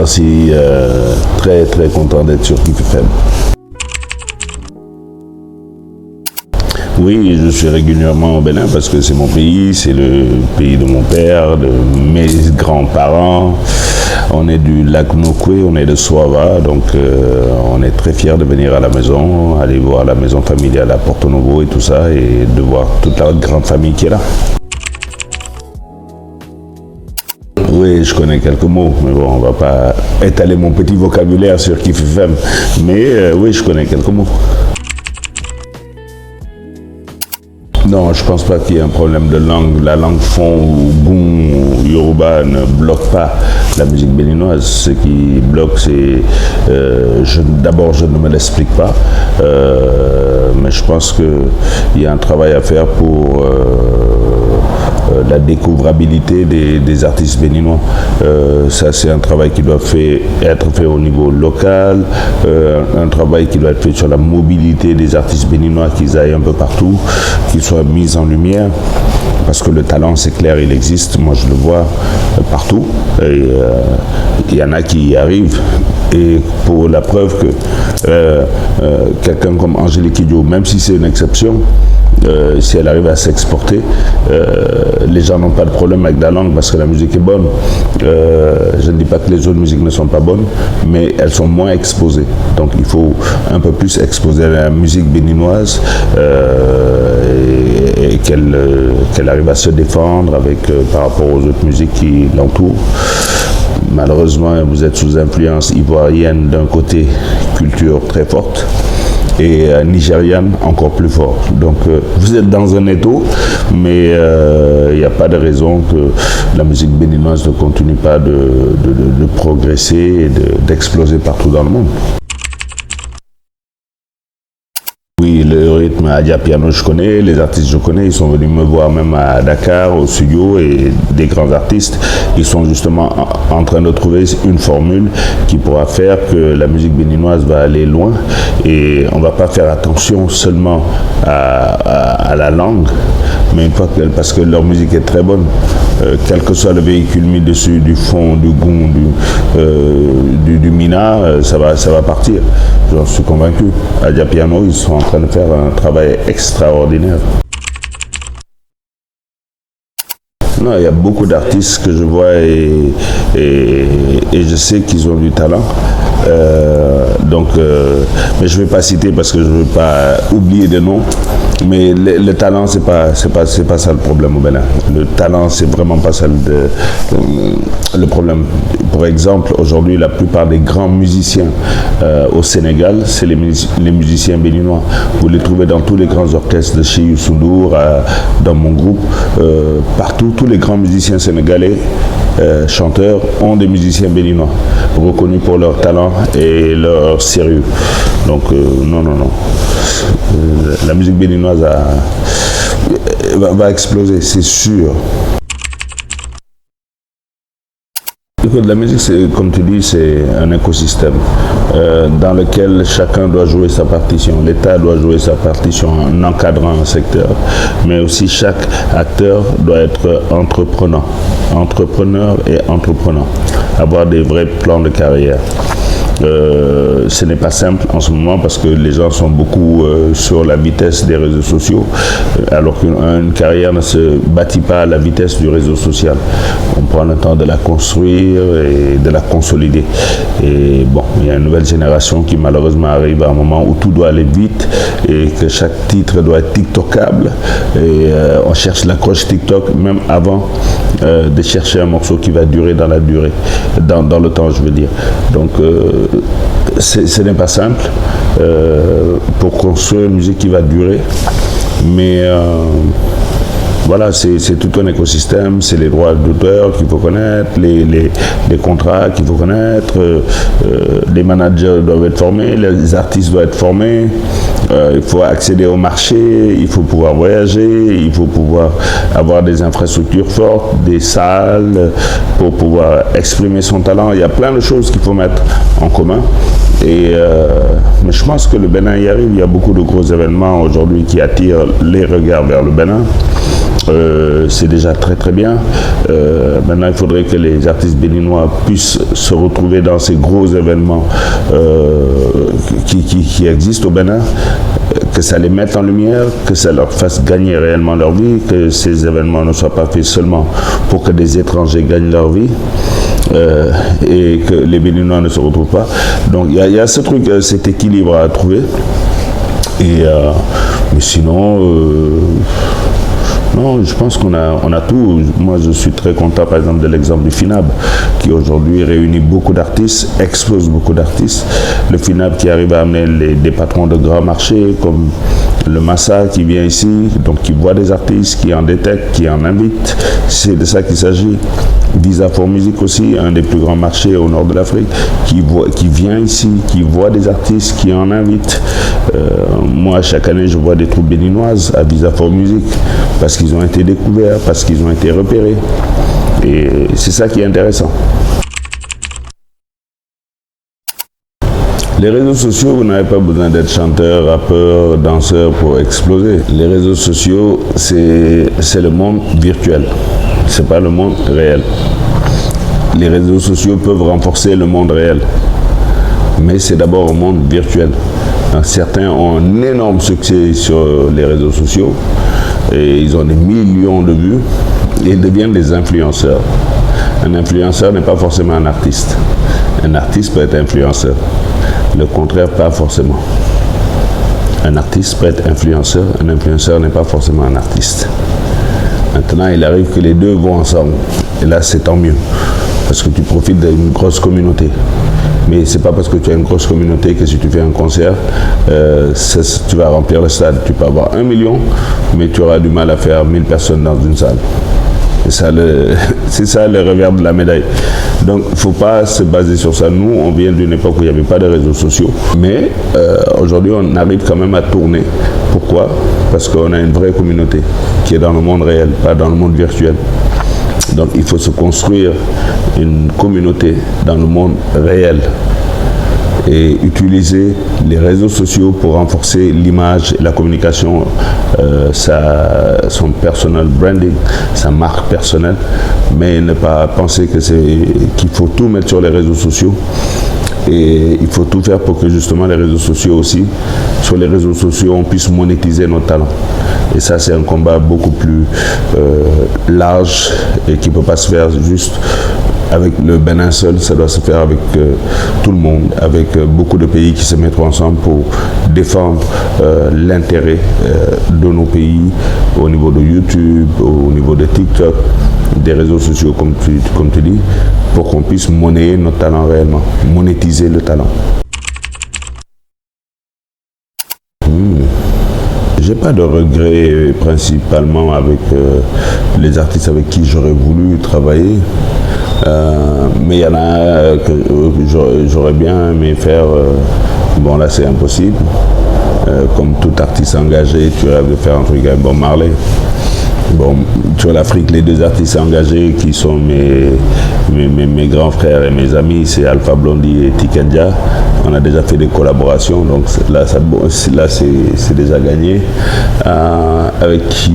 Merci, très très content d'être sur Kif FM. Oui, je suis régulièrement au Bénin parce que c'est mon pays, c'est le pays de mon père, de mes grands-parents. On est du lac Nokoué, on est de Soava, donc on est très fiers de venir à la maison, aller voir la maison familiale à Porto Novo et tout ça, et de voir toute la grande famille qui est là. Oui, je connais quelques mots, mais bon, on va pas étaler mon petit vocabulaire sur Kif FM, mais oui, je connais quelques mots. Non, je pense pas qu'il y ait un problème de langue. La langue fon ou goum ou yoruba ne bloque pas la musique béninoise. Ce qui bloque, c'est... d'abord, je ne me l'explique pas, mais je pense qu'il y a un travail à faire pour la découvrabilité des artistes béninois. Ça, c'est un travail qui doit être fait au niveau local, un travail qui doit être fait sur la mobilité des artistes béninois, qu'ils aillent un peu partout, qu'ils soient mis en lumière, parce que le talent, c'est clair, il existe. Moi, je le vois partout, et il y en a qui y arrivent. Et pour la preuve que quelqu'un comme Angélique Kidjo, même si c'est une exception, si elle arrive à s'exporter, les gens n'ont pas de problème avec la langue parce que la musique est bonne. Je ne dis pas que les autres musiques ne sont pas bonnes, mais elles sont moins exposées. Donc il faut un peu plus exposer la musique béninoise et qu'elle arrive à se défendre par rapport aux autres musiques qui l'entourent. Malheureusement, vous êtes sous influence ivoirienne d'un côté, culture très forte, et nigériane encore plus fort. Donc vous êtes dans un étau, mais il n'y a pas de raison que la musique béninoise ne continue pas de progresser et d'exploser partout dans le monde. Oui, le rythme Adja Piano, je connais, les artistes, je connais, ils sont venus me voir même à Dakar, au studio, et des grands artistes, ils sont justement en train de trouver une formule qui pourra faire que la musique béninoise va aller loin, et on ne va pas faire attention seulement à la langue, mais parce que leur musique est très bonne, quel que soit le véhicule mis dessus, du fond, du goum, du mina, ça va partir. J'en suis convaincu. Adja Piano, ils sont en train de faire un travail extraordinaire. Non, il y a beaucoup d'artistes que je vois et je sais qu'ils ont du talent. Mais je ne vais pas citer parce que je ne veux pas oublier des noms. Mais le talent, c'est pas ça le problème au Bénin. Le talent, c'est vraiment pas ça le problème. Pour exemple, aujourd'hui, la plupart des grands musiciens au Sénégal, c'est les musiciens béninois. Vous les trouvez dans tous les grands orchestres de chez Youssou N'Dour, dans mon groupe, partout, tous les grands musiciens sénégalais, chanteurs, ont des musiciens béninois, reconnus pour leur talent et leur sérieux. Donc, non. La musique béninoise va exploser, c'est sûr. Écoute, la musique, comme tu dis, c'est un écosystème dans lequel chacun doit jouer sa partition. L'État doit jouer sa partition en encadrant un secteur, mais aussi chaque acteur doit être entrepreneur et entreprenant, avoir des vrais plans de carrière. Ce n'est pas simple en ce moment parce que les gens sont beaucoup sur la vitesse des réseaux sociaux, alors qu'une carrière ne se bâtit pas à la vitesse du réseau social. On prend le temps de la construire et de la consolider. Et bon, il y a une nouvelle génération qui malheureusement arrive à un moment où tout doit aller vite et que chaque titre doit être tiktokable. Et on cherche l'accroche TikTok même avant de chercher un morceau qui va durer dans la durée, dans le temps, je veux dire. Donc ce n'est pas simple pour construire une musique qui va durer, mais voilà, c'est tout un écosystème, c'est les droits d'auteur qu'il faut connaître, les contrats qu'il faut connaître, les managers doivent être formés, les artistes doivent être formés, il faut accéder au marché, il faut pouvoir voyager, il faut pouvoir avoir des infrastructures fortes, des salles pour pouvoir exprimer son talent. Il y a plein de choses qu'il faut mettre en commun. Mais je pense que le Bénin y arrive. Il y a beaucoup de gros événements aujourd'hui qui attirent les regards vers le Bénin. c'est déjà très très bien. Maintenant, il faudrait que les artistes béninois puissent se retrouver dans ces gros événements qui existent au Bénin, que ça les mette en lumière, que ça leur fasse gagner réellement leur vie, que ces événements ne soient pas faits seulement pour que des étrangers gagnent leur vie. Et que les Béninois ne se retrouvent pas. Donc il y a ce truc, cet équilibre à trouver. Mais sinon, non, je pense qu'on a tout. Moi, je suis très content, par exemple, de l'exemple du FINAB, qui aujourd'hui réunit beaucoup d'artistes, expose beaucoup d'artistes. Le FINAB qui arrive à amener des patrons de grands marchés, comme le Massa qui vient ici, donc qui voit des artistes, qui en détecte, qui en invite. C'est de ça qu'il s'agit. Visa for Music aussi, un des plus grands marchés au nord de l'Afrique, qui vient ici, qui voit des artistes, qui en invite. Moi, chaque année, je vois des troupes béninoises à Visa for Music, parce qu'ils ont été découverts, parce qu'ils ont été repérés. Et c'est ça qui est intéressant. Les réseaux sociaux, vous n'avez pas besoin d'être chanteur, rappeur, danseur pour exploser. Les réseaux sociaux, c'est le monde virtuel. C'est pas le monde réel. Les réseaux sociaux peuvent renforcer le monde réel, mais c'est d'abord un monde virtuel. Donc, certains ont un énorme succès sur les réseaux sociaux et ils ont des millions de vues et ils deviennent des influenceurs. Un influenceur n'est pas forcément un artiste. Un artiste peut être influenceur. Le contraire, pas forcément. Un artiste peut être influenceur. Un influenceur n'est pas forcément un artiste. Maintenant, il arrive que les deux vont ensemble. Et là, c'est tant mieux. Parce que tu profites d'une grosse Mais c'est pas parce que tu as une grosse communauté que si tu fais un concert, tu vas remplir le stade. Tu peux avoir 1 million, mais tu auras du mal à faire 1000 personnes dans une salle. C'est ça le revers de la médaille. Donc, il ne faut pas se baser sur ça. Nous, on vient d'une époque où il n'y avait pas de réseaux sociaux. Mais aujourd'hui, on arrive quand même à tourner. Pourquoi? Parce qu'on a une vraie communauté qui est dans le monde réel, pas dans le monde virtuel. Donc, il faut se construire une communauté dans le monde réel et utiliser les réseaux sociaux pour renforcer l'image et la communication, son personal branding, sa marque personnelle, mais ne pas penser qu'il faut tout mettre sur les réseaux sociaux. Et il faut tout faire pour que justement les réseaux sociaux aussi, sur les réseaux sociaux, on puisse monétiser nos talents. Et ça, c'est un combat beaucoup plus large et qui ne peut pas se faire juste avec le Bénin seul, ça doit se faire avec tout le monde, avec beaucoup de pays qui se mettront ensemble pour défendre l'intérêt de nos pays au niveau de YouTube, au niveau de TikTok, des réseaux sociaux comme tu dis, pour qu'on puisse monnayer notre talent réellement, monétiser le talent. J'ai pas de regrets principalement avec les artistes avec qui j'aurais voulu travailler. Mais il y en a que j'aurais bien aimé faire. Bon, là, c'est impossible. Comme tout artiste engagé, tu rêves de faire un truc avec Bob Marley. Bon, sur l'Afrique, les deux artistes engagés qui sont mes grands frères et mes amis, c'est Alpha Blondy et Tikenja. On a déjà fait des collaborations, donc là c'est déjà gagné. Avec qui,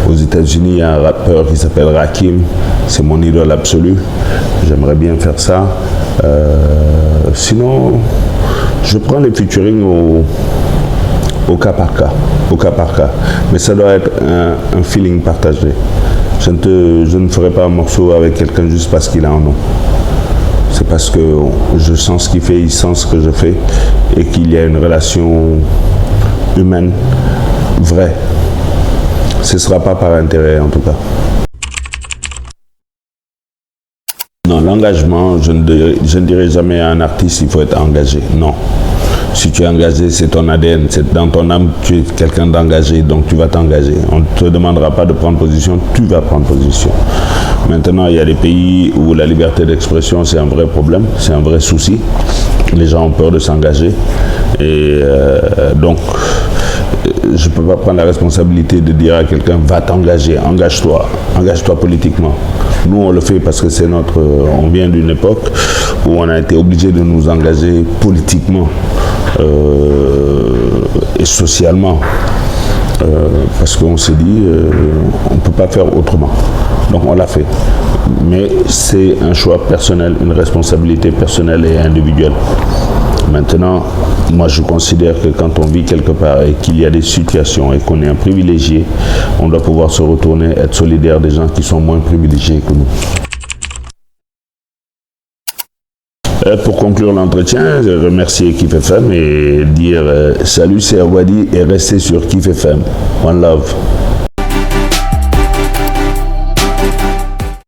aux États-Unis, il y a un rappeur qui s'appelle Rakim. C'est mon idole absolue. J'aimerais bien faire ça. Sinon, je prends les featuring au cas par cas. Mais ça doit être un feeling partagé. Je ne ferai pas un morceau avec quelqu'un juste parce qu'il a un nom. C'est parce que je sens ce qu'il fait, il sent ce que je fais et qu'il y a une relation humaine vraie. Ce ne sera pas par intérêt en tout cas. Non, l'engagement, je ne dirai jamais à un artiste il faut être engagé. Non. Si tu es engagé, c'est ton ADN, c'est dans ton âme, tu es quelqu'un d'engagé, donc tu vas t'engager. On ne te demandera pas de prendre position, tu vas prendre position. Maintenant, il y a des pays où la liberté d'expression, c'est un vrai problème, c'est un vrai souci. Les gens ont peur de s'engager. Et donc, je ne peux pas prendre la responsabilité de dire à quelqu'un, va t'engager, engage-toi politiquement. Nous, on le fait parce que on vient d'une époque où on a été obligé de nous engager politiquement et socialement. parce qu'on s'est dit, on ne peut pas faire autrement. Donc on l'a fait. Mais c'est un choix personnel, une responsabilité personnelle et individuelle. Maintenant, moi je considère que quand on vit quelque part et qu'il y a des situations et qu'on est un privilégié, on doit pouvoir se retourner, être solidaire des gens qui sont moins privilégiés que nous. Pour conclure l'entretien, je remercie Kif FM et dire salut, c'est Awadi et restez sur Kif FM. One love.